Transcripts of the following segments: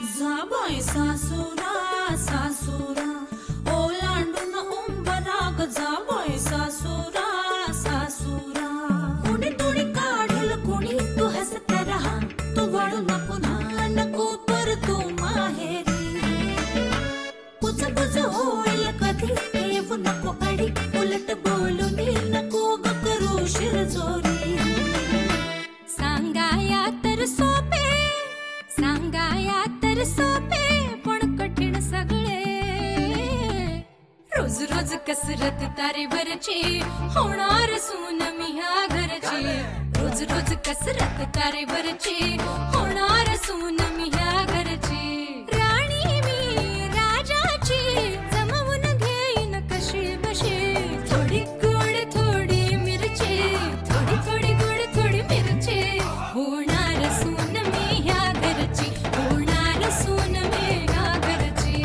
जाबाई सासुरा सासुरा ओलांडून उंबराक जाबाई सासुरा सासुरा कुणी तुणी काढल कुणी तू हसत रहा तू वळू न पुन्हा नको पर तू माहेरी कुछ कुछ होईल कधी येऊ नको अडी उलट बोलून नको ग करू शिरजोरी सांगाया तर सोपे सांगाया तर सोपे पण कठीण सगळे रोज रोज कसरत तारेवरची होणार सून मी ह्या घरची रोज रोज कसरत तारेवरची होणार सून मी ह्या घरची राणी मी राजाची जमवून घेईन कशी बशी थोडी गोड थोडी मिरची थोडी थोडी गोड थोडी मिरची होणार सून मी ह्या घरची होणार सून मी ह्या घरची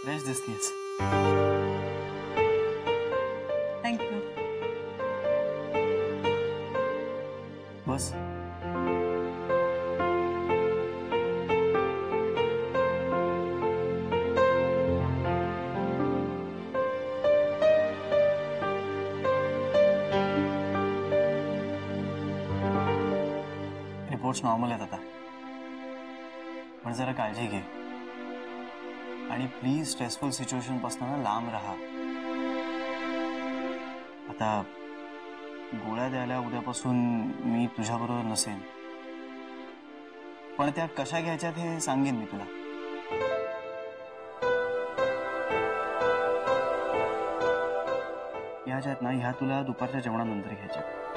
फ्रेश दिसतीयस. थँक्यू. बस. रिपोर्ट्स नॉर्मल आहेत आता, पण जरा काळजी घे आणि प्लीज स्ट्रेसफुल सिच्युएशन पासून लांब राहा. आता गोळ्या द्यायला उद्यापासून मी तुझ्याबरोबर नसेन, पण त्या कशा घ्यायच्यात हे सांगेन मी तुला. या ज्या आहेत ना, ह्या तुला दुपारच्या जेवणानंतर घ्यायच्या.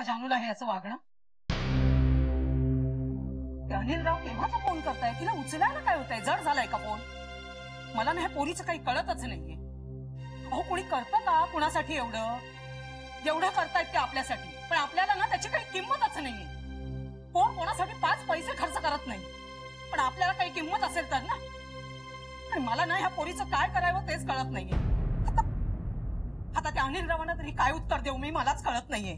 जानूला हे असं वागणं? अनिलराव केव्हाचा फोन करताय? तिला उचलायला काय होतंय? जड झालाय का फोन? मला ना ह्या पोरीचं काही कळतच नाहीये. अहो कोणी करतं का कुणासाठी एवढं? एवढं करतायत ते आपल्यासाठी, पण आपल्याला ना त्याची काही किंमतच नाहीये. कोण कोणासाठी 5 पैसे खर्च करत नाही, पण आपल्याला काही किंमत असेल तर ना. आणि मला ना ह्या पोरीचं काय करावं तेच कळत नाहीये. आता त्या अनिलरावांना तरी काय उत्तर देऊ मी, मलाच कळत नाहीये.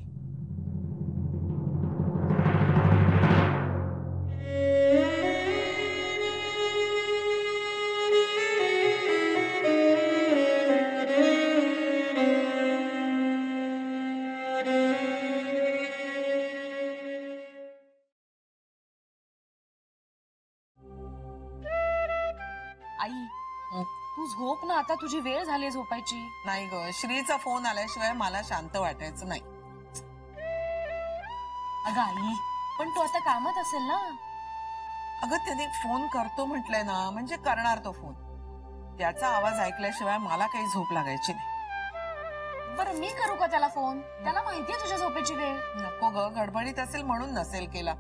आई तू झोप ना, आता तुझी वेळ झाली झोपायची. नाही ग, श्रीचा फोन आल्याशिवाय मला शांत वाटायचं नाही. अगं आई, पण तू आता कामात असेल ना. अगं त्याने फोन करतो म्हटलंय ना, म्हणजे करणार तो फोन. त्याचा आवाज ऐकल्याशिवाय मला काही झोप लागायची नाही. बरं मी करू का त्याला फोन? त्याला माहितीये तुझ्या झोपेची वेळ. नको ग, गडबडीत असेल म्हणून नसेल केला.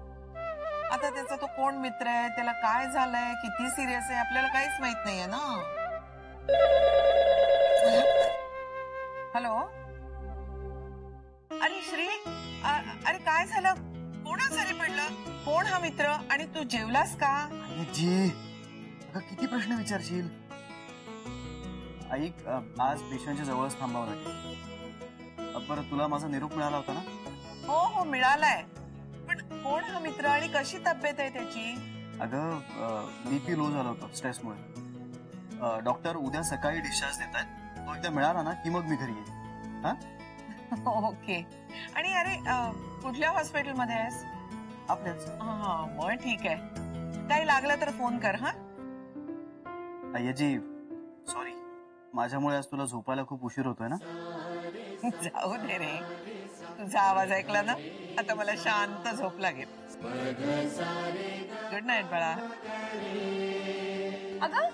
आता त्याचा तो कोण मित्र आहे, त्याला काय झालंय, किती सिरियस आहे, आपल्याला काहीच माहित नाहीये ना. हॅलो, अरे श्री, अरे काय झालं? कोण आजारी पडलं? कोण हा मित्र? आणि तू जेवलास का? जी अगं किती प्रश्न विचारशील. आई आज पेशंटच्या जवळच थांबावं लागेल. बरं तुला माझा निरोप मिळाला होता ना? हो हो मिळालाय, पण कोण हा मित्र आणि कशी तब्येत आहे त्याची? अगं बीपी लो झाला होता स्ट्रेसमुळे. डॉक्टर उद्या सकाळी डिस्चार्ज देत आहेत. तो एकदा मिळाला ना की मग मी घरी येईन. हा ओके. आणि अरे कुठल्या हॉस्पिटलमध्ये आहेस? आपल्याच. हा मग ठीक आहे. काही लागलं तर फोन कर. हा अय्याजी सॉरी, माझ्यामुळे आज तुला झोपायला खूप उशीर होतोय ना. जाऊ दे रे, तुझा आवाज ऐकला ना आता मला शांत झोप लागेल. गुड नाईट बाळा. अगं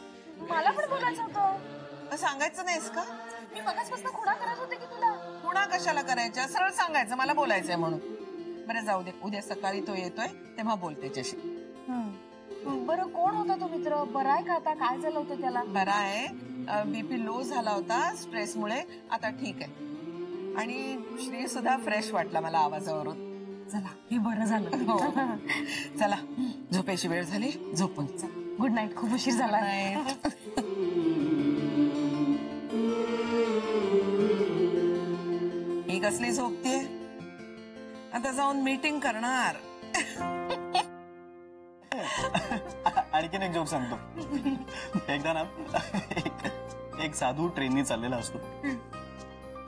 मला पण बोलायचं होतं. सांगायचं नाहीस का? मी मगाचपासून खुणा करत होते की तुला. पुन्हा कशाला करायच्या? सरळ सांगायचं मला बोलायचंय म्हणून. बरं जाऊ दे, उद्या सकाळी तो येतोय तेव्हा बोल त्याच्याशी. बरं कोण होता तो मित्र? बरा आहे का आता? काय झालं होतं त्याला? बरा आहे, बीपी लो झाला होता स्ट्रेसमुळे, आता ठीक आहे. आणि श्री सुद्धा फ्रेश वाटला मला आवाजावरून. चला हे बरं झालं. हो. चला झोपेची वेळ झाली, झोपून. Good night. खूप उशीर झाला. ही कसली झोपतीये? आता जाऊन मीटिंग करणार. आणखीन एक जोक सांगतो. एकदा ना एक साधू ट्रेननी चाललेला असतो.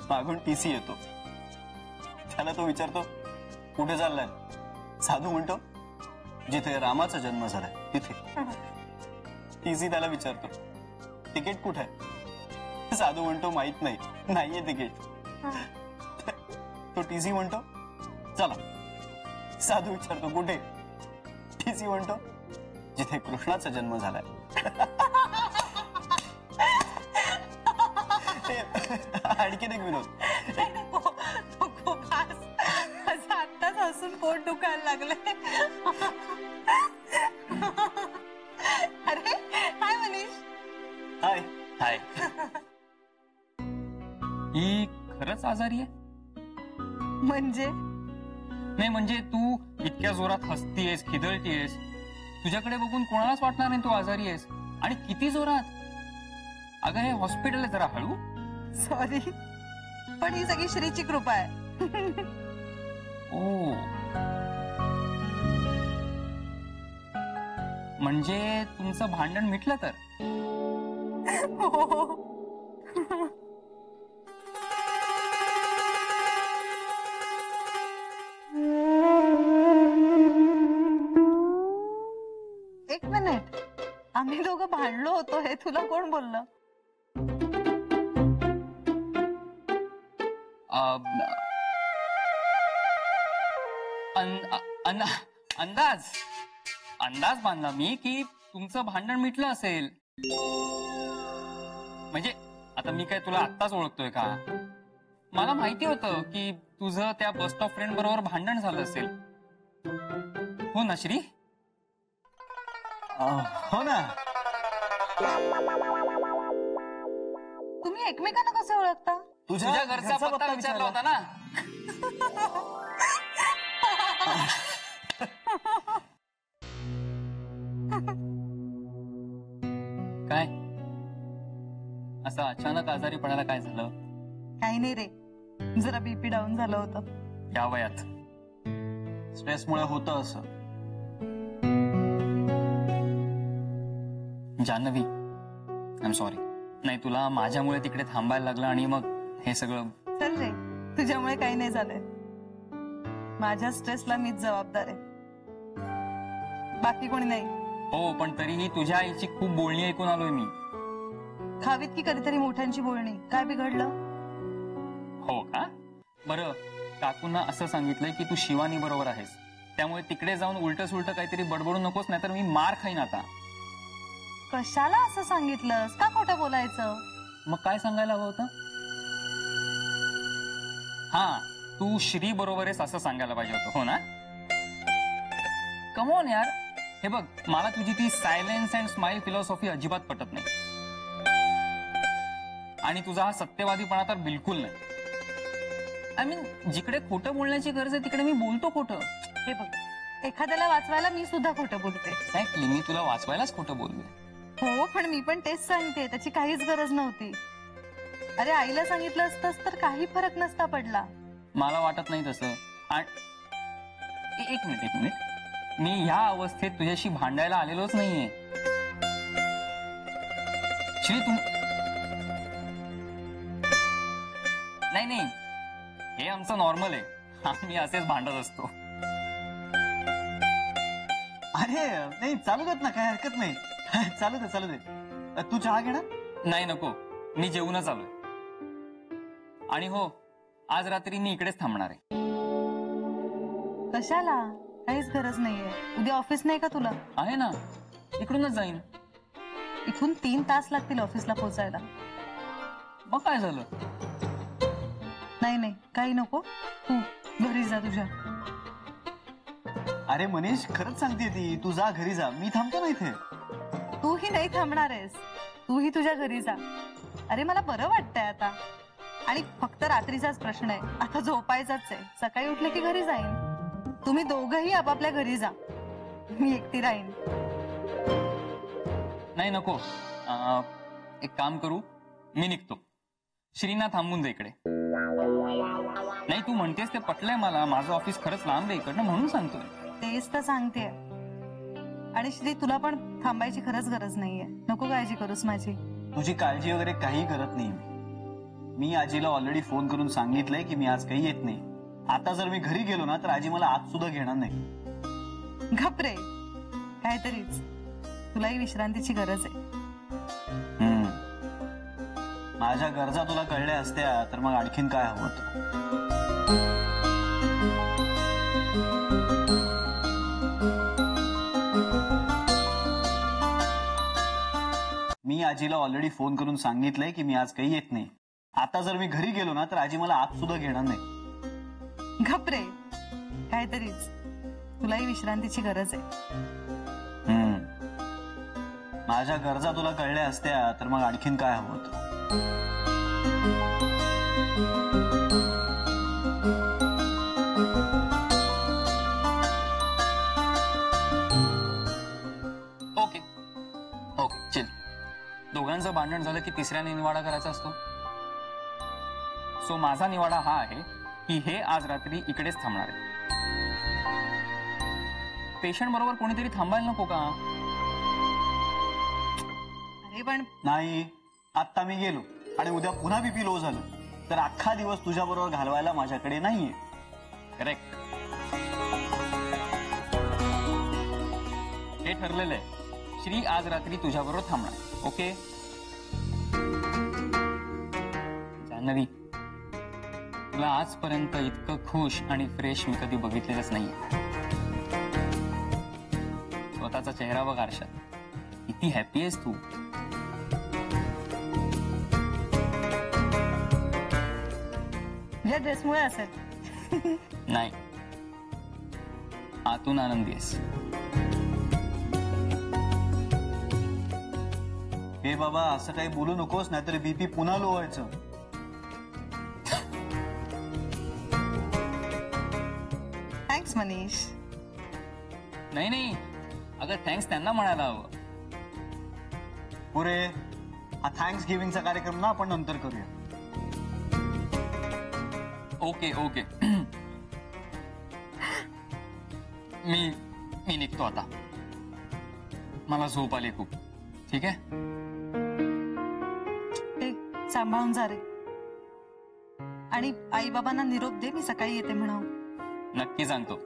मागून टीसी येतो. त्याला तो विचारतो कुठे चाललाय? साधू म्हणतो जिथे रामाचा जन्म झालाय तिथे. टीसी त्याला विचारतो तिकीट कुठे आहे? साधू म्हणतो माहित नाही, नाहीये तिकीट. तो टीसी म्हणतो चला. साधू विचारतो कुठे? टीसी म्हणतो जिथे कृष्णाचा जन्म झालाय. आणखीन एक विनोद. आत्ताच हसून पोट दुखायला लागलंय. अरे हाय मनीष. हाय हाय. ही खरंच आजारी आहे? म्हणजे नाही म्हणजे तू इतक्या जोरात हसतीयस, खिदळतीयस, तुझ्याकडे बघून कोणालाच वाटणार नाही तू आजारी आहेस. आणि किती जोरात. अगं हे हॉस्पिटल आहे, जरा हळू. सॉरी, पण ही सगळी श्रीची कृपा आहे. ओ म्हणजे तुमचं भांडण मिटलं तर? एक मिनिट, आम्ही दोघं भांडलो होतो हे तुला कोण बोललं? अंदाज अंदाज बांधला मी की तुमचं भांडण मिटलं असेल. म्हणजे आता मी काय तुला आत्ताच ओळखतोय का? मला माहिती होतं की तुझं त्या बस स्टॉप फ्रेंड बरोबर भांडण झालं असेल. हो ना श्री? हो ना. तुम्ही एकमेकांना कसे ओळखता? तुझ्या घरचा पत्ता विचारला होता ना. काय असं अचानक आजारी पडायला काय झालं? काही नाही रे, जरा बीपी डाऊन झालं होतं. या वयात स्ट्रेसमुळे होतं असं. Jahnavi, I am sorry. नाही, तुला माझ्यामुळे तिकडे थांबायला लागलं आणि मग हे सगळं. चल रे, तुझ्यामुळे काही नाही झालंय. माझ्या स्ट्रेसला मीच जबाबदार आहे, बाकी कोणी नाही. हो, पण तरीही तुझ्या आईची खूप बोलणी ऐकून आलोय मी. खावीत की कधीतरी मोठ्यांची बोलणी. काय बिघडलं? हो का? बरं, काकूंना असं सांगितलंय की तू शिवानी बरोबर आहेस, त्यामुळे तिकडे जाऊन उलट सुलट काहीतरी बडबडू नकोस, नाहीतर मी मार खाईन आता. कशाला असं सांगितलंस? का खोटं बोलायचं? मग काय सांगायला हवं होतं? हा, तू श्री बरोबर आहेस असं सांगायला पाहिजे होतं, हो ना? कमॉन यार. हे बघ, मला तुझी ती सायलेन्स अँड स्माइल फिलॉसॉफी अजिबात पटत नाही, आणि तुझा हा सत्यवादीपणा तर बिलकुल नाही. आय मीन, जिकडे खोटं बोलण्याची गरज आहे तिकडे मी बोलतो खोटं. हे बघ, एखाद्याला वाचवायला मी सुद्धा खोटं बोलते. एक्झॅक्टली, मी तुला वाचवायलाच खोटं बोलले. हो, पण मी पण तेच सांगते, त्याची काहीच गरज नव्हती. अरे, आईला सांगितलं असतंस तर काही फरक नसता पडला. मला वाटत नाही तसं. एक मिनिट, मी ह्या अवस्थेत तुझ्याशी भांडायला आलेलोच नाहीये. श्री, तू नाही, हे आमचं नॉर्मल आहे. आम्ही असेच भांडत असतो. अरे नाही, चालू देत ना, काय हरकत नाही. चालू दे. तू चहा घेणार? नाही, नको, मी जेवूनच आलोय. आणि हो, आज रात्री मी इकडेच थांबणार आहे. कशाला? काहीच गरज नाहीये. उद्या ऑफिस नाही का तुला? आहे ना, इकडूनच जाईन. इथून 3 तास लागतील ऑफिसला पोहोचायला. मग काय झालं? नाही, काही नको. तू घरी जा तुझ्या. अरे मनीष, खरंच सांगते ती, तू जा घरी जा, मी थांबतो ना इथे. तूही नाही थांबणार आहेस, तूही तुझ्या घरी जा. अरे, मला बरं वाटतंय आता, आणि फक्त रात्रीचाच प्रश्न आहे. आता झोपायचाच आहे. सकाळी उठले की घरी जाईन. तुम्ही दोघंही आपापल्या घरी जा, मी एकटी राहीन. नाही, नको. एक काम करू, मी निघतो. श्रीना थांबून दे इकडे. नाही, तू म्हणतेस ते पटलंय मला. माझं ऑफिस खरंच लांब आहे इकडनं, म्हणून सांगतोय. तेच तर सांगतेय. आणि श्री, तुला पण थांबायची खरंच गरज नाहीये. नको काळजी करूस माझी. तुझी काळजी वगैरे काही करत नाही मी आजीला ऑलरेडी फोन करून सांगितलंय की मी आज काही येत नाही. आता जर मी घरी गेलो ना तर आजी मला आज सुद्धा घेणार नाही. घाबरे काहीतरीच. तुलाही विश्रांतीची गरज आहे. माझ्या गरजा तुला कळल्या असत्या तर मग आणखीन काय हवं होतं. मी आजीला ऑलरेडी फोन करून सांगितलंय की मी आज काही येत नाही. आता जर मी घरी गेलो ना तर आजी मला आज सुद्धा घेणार नाही. घाबरे काहीतरीच. तुलाही विश्रांतीची गरज आहे. माझ्या गरजा तुला कळल्या असत्या तर मग आणखीन काय हवं होतं. Okay, chill. दोघांचं भांडण झालं की तिसऱ्याने निवाडा करायचा असतो. सो माझा निवाडा हा आहे की हे आज रात्री इकडेच थांबणार आहे. पेशंट बरोबर कोणीतरी थांबायला नको का? अरे पण नाही, आता मी गेलो आणि उद्या पुन्हा बीपी लो झालं तर अख्खा दिवस तुझ्या बरोबर घालवायला माझ्याकडे नाहीये. करेक्ट. हे ठरलेलं आहे. श्री आज रात्री तुझ्याबरोबर थांबणार. ओके जान्हवी, तुला आजपर्यंत इतकं खुश आणि फ्रेश मी कधी बघितलेलंच नाहीये. स्वतःचा चेहरा बघ आरशात. किती हॅपी आहेस तू. पहिल्या ड्रेसमुळे असेल. नाही, आतून आनंदी आहेस. हे बाबा असं काही बोलू नकोस, नाहीतर बीपी पुन्हा लो व्हायचं. थँक्स मनीष. नाही नाही, अगं थँक्स त्यांना म्हणायला हवं. पुरे हा थँक्स गिव्हिंगचा कार्यक्रम ना आपण नंतर करूया. Okay okay. मी निघतो आता, मला झोप आली खूप. ठीक आहे, ए, सांभाळून जा रे. आणि आई बाबांना निरोप दे, मी सकाळी येते म्हणून. नक्की सांगतो.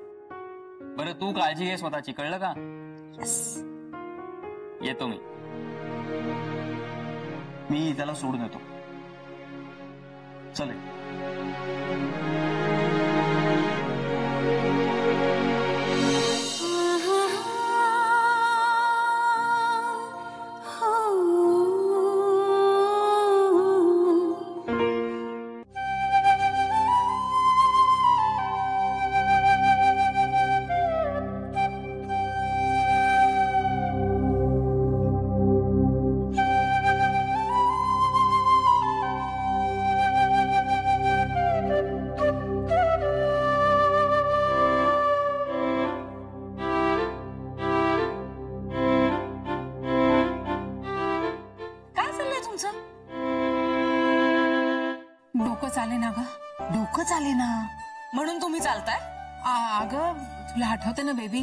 बरं तू काळजी घे स्वतःची, कळलं का? येतो मी. मी त्याला सोडून येतो. चले. डोकं चाले ना ग. डोकं चाले ना म्हणून तुम्ही चालताय? अगं तुला आठवतं ना बेबी,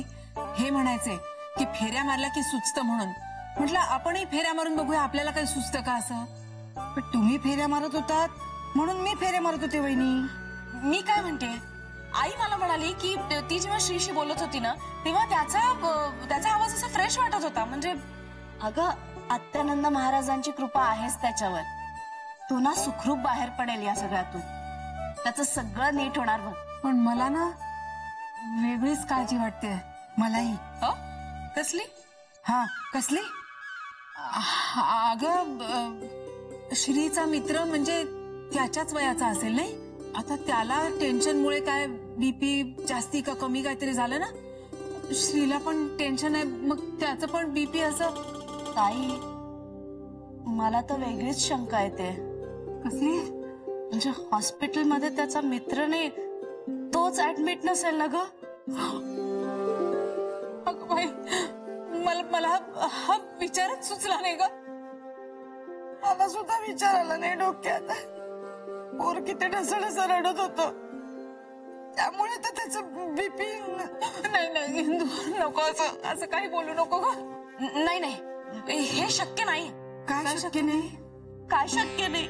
हे म्हणायचे की फेऱ्या मारल्या की सुचतं म्हणून. म्हटलं आपणही फेऱ्या मारून बघूया, आपल्याला काही सुचतं का असं. पण तुम्ही फेऱ्या मारत होतात म्हणून मी फेऱ्या मारत होते वहिनी. मी काय म्हणते, आई मला म्हणाली की ती जेव्हा श्रीशी बोलत होती ना तेव्हा त्याचा आवाज असा फ्रेश वाटत होता. म्हणजे अगं आत्यानंद महाराजांची कृपा आहेच त्याच्यावर. तो ना सुखरूप बाहेर पडेल या सगळ्यातून. त्याचं सगळं नीट होणार बघ. पण मला ना वेगळीच काळजी वाटते. मलाही. कसली? हा कसली? अगं श्रीचा मित्र म्हणजे त्याच्याच वयाचा असेल नाही. आता त्याला टेन्शनमुळे काय बीपी जास्ती का कमी काहीतरी झालं ना. श्रीला पण टेन्शन आहे, मग त्याचं पण बीपी असं. ताई मला तर वेगळीच शंका येते. कसली? म्हणजे हॉस्पिटलमध्ये त्याचा मित्र नाही, तोच ऍडमिट नसेल ना ग. अगं बाई, मला हा विचारच सुचला नाही ग. मला सुद्धा विचार आला नाही डोक्यात. पोर किती ढसढस रडत होत, त्यामुळे तर त्याचं बीपी. नाही नको, असं काही बोलू नको ग. नाही नाही, हे शक्य नाही. काय शक्य नाही? काय शक्य नाही?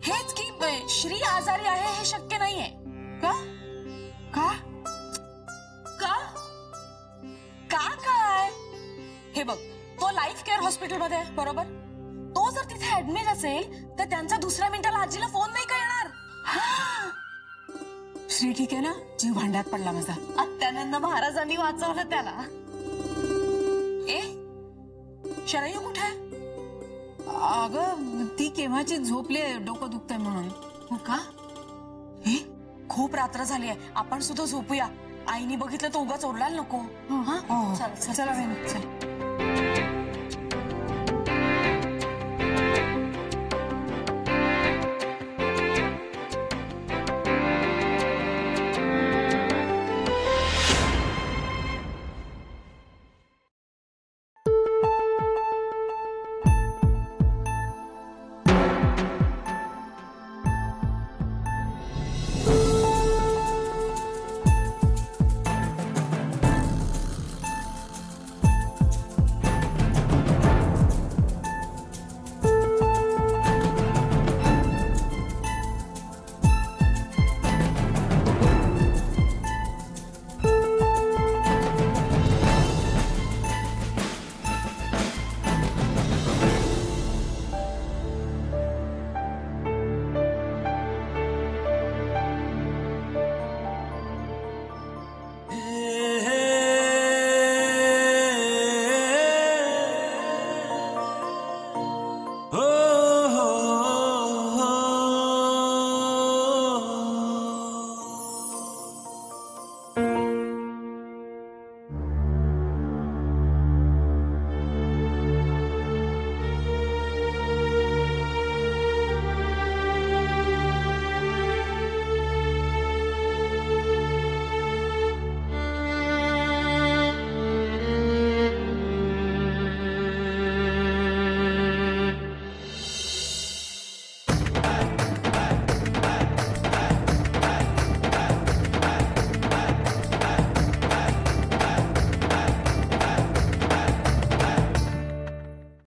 हेच की श्री आजारी आहे हे शक्य नाहीये. का? का? का? का काय? हे बघ, तो लाईफ केअर हॉस्पिटलमध्ये आहे बरोबर. तो जर तिथे ऍडमिट असेल तर त्यांचा दुसऱ्या मिनिटाला आजीला फोन नाही का येणार. श्री ठीक आहे ना? जीव भांड्यात पडला माझा. आत्यानंद महाराजांनी वाचवलं त्याला. ए शरयू कुठे आहे? अगं ती केव्हाची झोपली आहे, डोकं दुखतंय म्हणून. हो का? हे खूप रात्र झाली आहे, आपण सुद्धा झोपूया. आईने बघितलं तर उगाच ओरडायला नको. हो, चल चला बहिणी, चल.